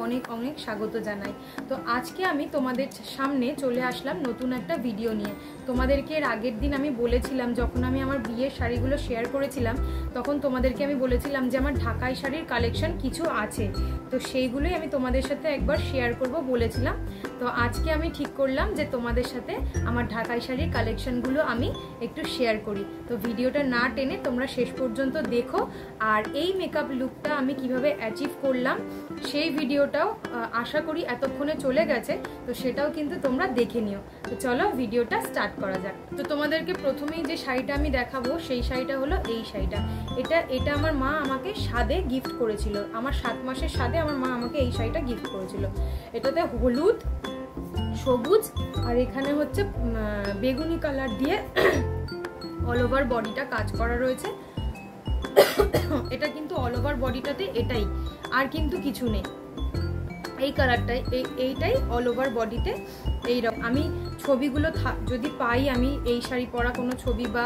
অনেক অনেক স্বাগত জানাই। তো আজকে আমি তোমাদের সামনে চলে আসলাম নতুন একটা ভিডিও নিয়ে। তোমাদেরকে এর আগের দিন আমি বলেছিলাম, যখন আমি আমার বিয়ের শাড়িগুলো শেয়ার করেছিলাম তখন তোমাদেরকে আমি বলেছিলাম যে আমার ঢাকাই শাড়ির কালেকশন কিছু আছে, তো সেইগুলোই আমি তোমাদের সাথে একবার শেয়ার করব বলেছিলাম। তো আজকে আমি ঠিক করলাম যে তোমাদের সাথে আমার ঢাকাই শাড়ির কালেকশনগুলো আমি একটু শেয়ার করি। তো ভিডিওটা না টেনে তোমরা শেষ পর্যন্ত দেখো, আর এই মেকআপ লুকটা আমি কিভাবে অ্যাচিভ করলাম সেই ভিডিওটাও আশা করি এতক্ষণে চলে গেছে, তো সেটাও কিন্তু তোমরা দেখে নিও। তো চলো ভিডিওটা স্টার্ট করা যাক। তো তোমাদেরকে প্রথমেই যে শাড়িটা আমি দেখাবো সেই শাড়িটা হলো এই শাড়িটা। এটা আমার মা আমাকে স্বাদে গিফট করেছিল, আমার 7 মাসের স্বাদে আমার মা আমাকে এই শাড়িটা গিফট করেছিল। এটাতে হলুদ, সবুজ আর এখানে হচ্ছে বেগুনি কালার দিয়ে অল ওভার বডিটা কাজ করা রয়েছে। এটা কিন্তু অল ওভার বডিটাতে এটাই, আর কিন্তু কিছু নেই। এই কালারটাই এইটাই অল ওভার বডিতে এইরকম। আমি ছবিগুলো যদি পাই, আমি এই শাড়ি পরা কোনো ছবি বা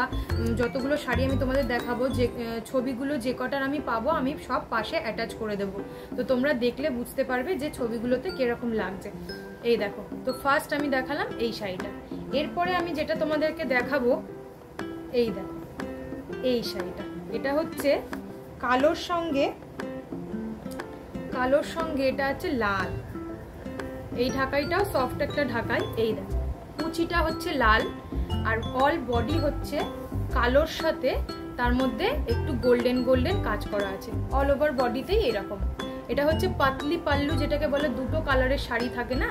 যতগুলো শাড়ি আমি তোমাদের দেখাবো, যে ছবিগুলো যে কটার আমি পাবো আমি সব পাশে অ্যাটাচ করে দেব। তো তোমরা দেখলে বুঝতে পারবে যে ছবিগুলোতে কিরকম লাগছে। এই দেখো, তো ফার্স্ট আমি দেখালাম এই শাড়িটা। এরপরে আমি যেটা তোমাদেরকে দেখাবো, এই দেখো এই শাড়িটা। এটা হচ্ছে কালোর সঙ্গে এটা হচ্ছে লাল। এই ঢাকাইটাও সফট একটা ঢাকাই। এই দেখো, কুচিটা হচ্ছে লাল আর অল বডি হচ্ছে কালোর সাথে তার মধ্যে একটু গোল্ডেন গোল্ডেন কাজ করা আছে। অল ওভার বডিতেই এরকম। এটা হচ্ছে পাতলি পাল্লু, যেটাকে বলে দুটো কালারের শাড়ি থাকে না,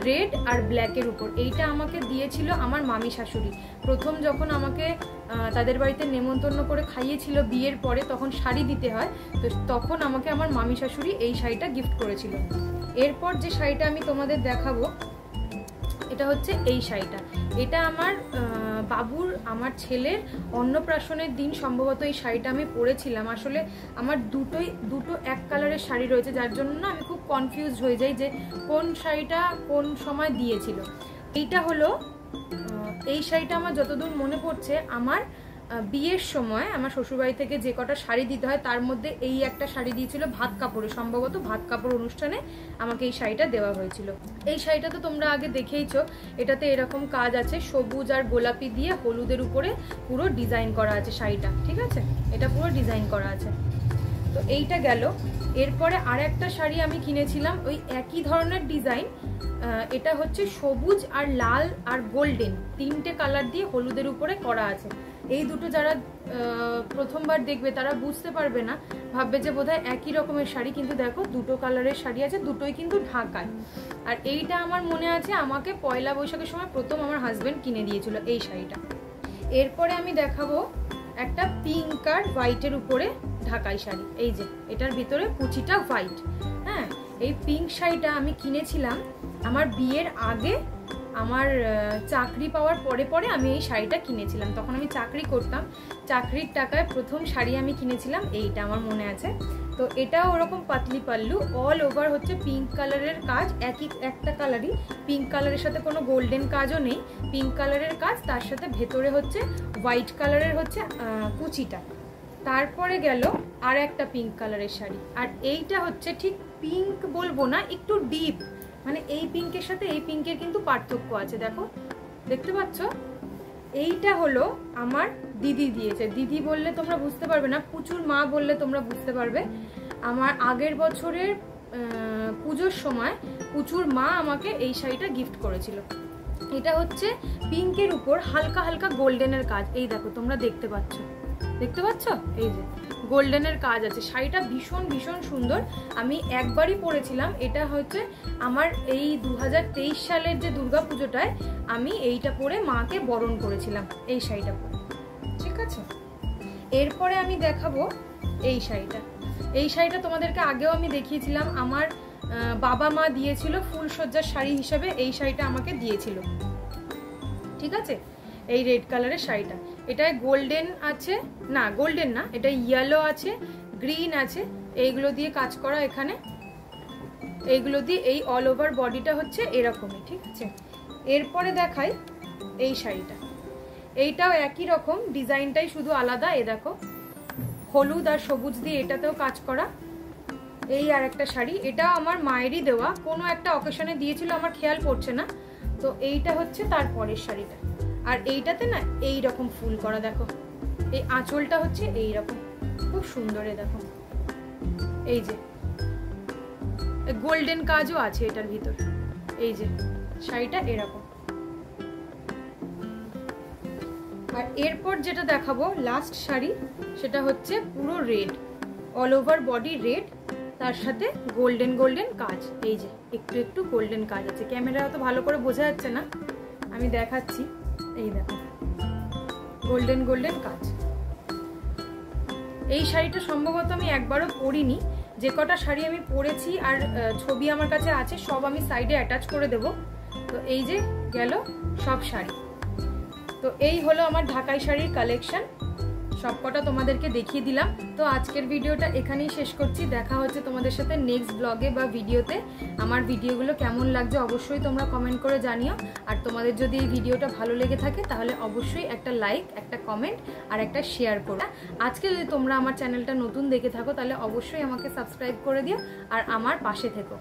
রেড আর ব্ল্যাকের উপর। এইটা আমাকে দিয়েছিল আমার মামি শাশুড়ি। প্রথম যখন আমাকে তাদের বাড়িতে নেমন্তন্ন করে খাইয়েছিল বিয়ের পরে, তখন শাড়ি দিতে হয়, তো তখন আমাকে আমার মামি শাশুড়ি এই শাড়িটা গিফট করেছিল। এরপর যে শাড়িটা আমি তোমাদের দেখাবো, এটা হচ্ছে এই শাড়িটা। এটা আমার বাবুর, আমার ছেলের অন্নপ্রাশনের দিন সম্ভবত এই শাড়িটা আমি পরেছিলাম। আসলে আমার দুটো এক কালারের শাড়ি রয়েছে, যার জন্য না আমি খুব কনফিউজড হয়ে যাই যে কোন শাড়িটা কোন সময় দিয়েছিল। এইটা হলো এই শাড়িটা আমার যতদূর মনে পড়ছে, আমার বিয়ের সময় আমার শ্বশুরবাড়ি থেকে যে কটা শাড়ি দিতে হয় তার মধ্যে এই একটা শাড়ি দিয়েছিল ভাত কাপড়ে, সম্ভবত ভাত কাপড় অনুষ্ঠানে আমাকে এই শাড়িটা দেওয়া হয়েছিল। এই শাড়িটা তো তোমরা আগে দেখেইছো। এটাতে এরকম কাজ আছে, সবুজ আর গোলাপি দিয়ে হলুদের উপরে পুরো ডিজাইন করা আছে শাড়িটা, ঠিক আছে? এটা পুরো ডিজাইন করা আছে। তো এইটা গেল। এরপরে আর একটা শাড়ি আমি কিনেছিলাম ওই একই ধরনের ডিজাইন। এটা হচ্ছে সবুজ আর লাল আর গোল্ডেন, তিনটে কালার দিয়ে হলুদের উপরে করা আছে। এই দুটো যারা প্রথমবার দেখবে তারা বুঝতে পারবে না, ভাববে যে বোধহয় একই রকমের শাড়ি, কিন্তু দেখো দুটো কালারের শাড়ি আছে, দুটোই কিন্তু ঢাকায়। আর এইটা আমার মনে আছে আমাকে পয়লা বৈশাখের সময় প্রথম আমার হাজবেন্ড কিনে দিয়েছিল এই শাড়িটা। এরপরে আমি দেখাবো একটা পিঙ্ক আর হোয়াইটের উপরে ঢাকাই শাড়ি। এই যে এটার ভিতরে কুচিটা হোয়াইট। হ্যাঁ, এই পিঙ্ক শাড়িটা আমি কিনেছিলাম আমার বিয়ের আগে। আমার চাকরি পাওয়ার পরে আমি এই শাড়িটা কিনেছিলাম, তখন আমি চাকরি করতাম। চাকরির টাকায় প্রথম শাড়ি আমি কিনেছিলাম এইটা, আমার মনে আছে। তো এটাও ওরকম পাতলি পাল্লু, অল ওভার হচ্ছে পিঙ্ক কালারের কাজ, একটা কালারই। পিঙ্ক কালারের সাথে কোনো গোল্ডেন কাজও নেই, পিঙ্ক কালারের কাজ, তার সাথে ভেতরে হচ্ছে হোয়াইট কালারের হচ্ছে কুচিটা। তারপরে গেল আর একটা পিঙ্ক কালারের শাড়ি, আর এইটা হচ্ছে ঠিক পিঙ্ক বলবো না, একটু ডিপ, মানে এই পিঙ্কের সাথে এই পিঙ্কের কিন্তু পার্থক্য আছে। দেখো, দেখতে পাচ্ছ? এইটা হলো আমার দিদি দিয়েছে। দিদি বললে তোমরা বুঝতে পারবে না, পুচুর মা বললে তোমরা বুঝতে পারবে। আমার আগের বছরের পুজোর সময় পুচুর মা আমাকে এই শাড়িটা গিফট করেছিল। এটা হচ্ছে পিঙ্কের উপর হালকা হালকা গোল্ডেনের কাজ। এই দেখো, তোমরা দেখতে পাচ্ছ? এই যে গোল্ডেনের কাজ আছে। শাড়িটা ভীষণ ভীষণ সুন্দর। আমি একবারই পরেছিলাম। এটা হচ্ছে আমার এই 2023 সালের যে দুর্গা পুজোটায় আমি এইটা পরে মাকে বরণ করেছিলাম, এই শাড়িটা পরে, ঠিক আছে? এরপরে আমি দেখাবো এই শাড়িটা। এই শাড়িটা তোমাদেরকে আগেও আমি দেখিয়েছিলাম। আমার বাবা মা দিয়েছিল ফুলসজ্জার শাড়ি হিসেবে, এই শাড়িটা আমাকে দিয়েছিল, ঠিক আছে? এই রেড কালারের শাড়িটা, এটায় গোল্ডেন আছে, না গোল্ডেন না, এটা ইয়েলো আছে, গ্রিন আছে, এইগুলো দিয়ে কাজ করা। এখানে এইগুলো দিয়ে এই অল ওভার বডিটা হচ্ছে এরকমই, ঠিক আছে? এরপরে দেখাই এই শাড়িটা। এইটাও একই রকম, ডিজাইনটাই শুধু আলাদা। এ দেখো, হলুদ আর সবুজ দিয়ে এটাতেও কাজ করা, এই আর একটা শাড়ি, এটা আমার মায়েরই দেওয়া, কোনো একটা অকেশনে দিয়েছিল, আমার খেয়াল পড়ছে না। তো এইটা হচ্ছে তারপরের শাড়িটা। আর এইটাতে না এই রকম ফুল করা, দেখো এই আঁচলটা হচ্ছে এই রকম, খুব সুন্দর। দেখো এই যে গোল্ডেন কাজও আছে এটার ভিতর। এই যে শাড়িটা এরকম। আর এরপর যেটা দেখাবো লাস্ট শাড়ি, সেটা হচ্ছে পুরো red, all over body red, তার সাথে গোল্ডেন গোল্ডেন কাজ। এই যে একটু একটু গোল্ডেন কাজ আছে, ক্যামেরা অত ভালো করে বোঝা যাচ্ছে না, আমি দেখাচ্ছি। এই দেখো গোল্ডেন গোল্ডেন কাজ। এই শাড়িটা সম্ভবত আমি একবারও পরিনি, যে কটা শাড়ি আমি পরেছি আর ছবি আমার কাছে আছে সব আমি সাইডে অ্যাটাচ করে দেব। তো এই যে গেল সব শাড়ি। তো এই হলো আমার ঢাকাই শাড়ির কালেকশন, সবকটা তোমাদেরকে দেখিয়ে দিলাম। তো আজকের ভিডিওটা এখানেই শেষ করছি, দেখা হচ্ছে তোমাদের সাথে নেক্সট ব্লগে বা ভিডিওতে। আমার ভিডিওগুলো কেমন লাগছে অবশ্যই তোমরা কমেন্ট করে জানিও। আর তোমাদের যদি এই ভিডিওটা ভালো লেগে থাকে তাহলে অবশ্যই একটা লাইক, একটা কমেন্ট আর একটা শেয়ার করো। আজকে যদি তোমরা আমার চ্যানেলটা নতুন দেখে থাকো তাহলে অবশ্যই আমাকে সাবস্ক্রাইব করে দিও আর আমার পাশে থেকো।